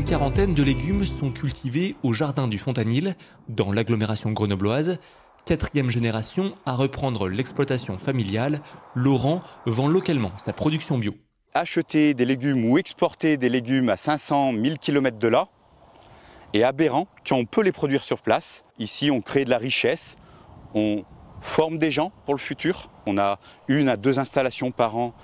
Une quarantaine de légumes sont cultivés au jardin du Fontanil, dans l'agglomération grenobloise. 4e génération à reprendre l'exploitation familiale, Laurent vend localement sa production bio. Acheter des légumes ou exporter des légumes à 500-1000 km de là est aberrant quand on peut les produire sur place. Ici, on crée de la richesse, on forme des gens pour le futur. On a 1 à 2 installations par an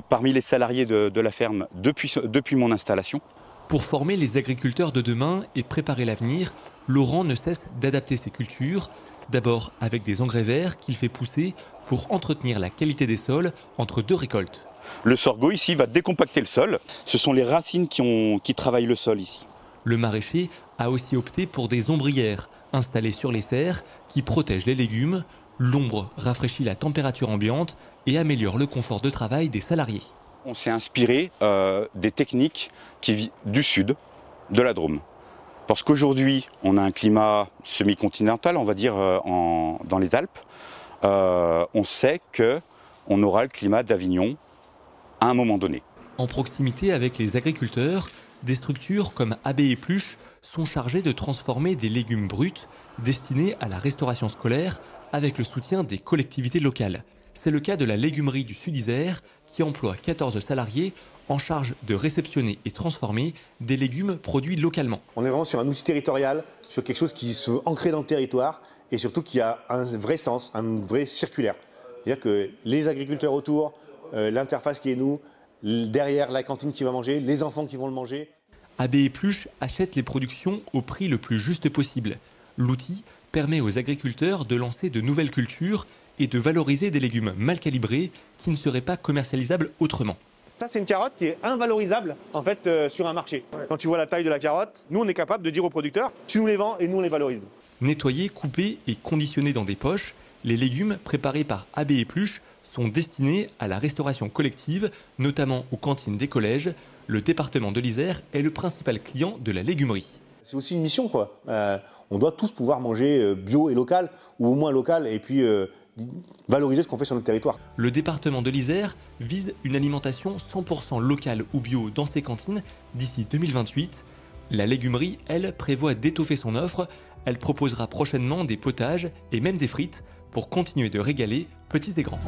parmi les salariés de la ferme depuis mon installation. Pour former les agriculteurs de demain et préparer l'avenir, Laurent ne cesse d'adapter ses cultures, d'abord avec des engrais verts qu'il fait pousser pour entretenir la qualité des sols entre 2 récoltes. Le sorgho ici va décompacter le sol. Ce sont les racines qui travaillent le sol ici. Le maraîcher a aussi opté pour des ombrières installées sur les serres qui protègent les légumes. L'ombre rafraîchit la température ambiante et améliore le confort de travail des salariés. On s'est inspiré des techniques du sud, de la Drôme. Parce qu'aujourd'hui, on a un climat semi-continental, on va dire, dans les Alpes. On sait qu'on aura le climat d'Avignon à un moment donné. En proximité avec les agriculteurs, des structures comme Abbé et Pluche sont chargées de transformer des légumes bruts destinés à la restauration scolaire avec le soutien des collectivités locales. C'est le cas de la légumerie du Sud-Isère qui emploie 14 salariés en charge de réceptionner et transformer des légumes produits localement. On est vraiment sur un outil territorial, sur quelque chose qui se veut ancré dans le territoire et surtout qui a un vrai sens, un vrai circulaire. C'est-à-dire que les agriculteurs autour, l'interface qui est nous, derrière la cantine qui va manger, les enfants qui vont le manger. Abbé et Pluche achète les productions au prix le plus juste possible. L'outil permet aux agriculteurs de lancer de nouvelles cultures et de valoriser des légumes mal calibrés qui ne seraient pas commercialisables autrement. Ça, c'est une carotte qui est invalorisable en fait sur un marché. Quand tu vois la taille de la carotte, nous on est capable de dire aux producteurs, tu nous les vends et nous on les valorise. Nettoyés, coupés et conditionnés dans des poches, les légumes préparés par Abbé et Pluche sont destinés à la restauration collective, notamment aux cantines des collèges. Le département de l'Isère est le principal client de la légumerie. C'est aussi une mission, quoi. On doit tous pouvoir manger bio et local, ou au moins local, et puis valoriser ce qu'on fait sur notre territoire. Le département de l'Isère vise une alimentation 100% locale ou bio dans ses cantines d'ici 2028. La légumerie, elle, prévoit d'étoffer son offre. Elle proposera prochainement des potages et même des frites pour continuer de régaler petits et grands.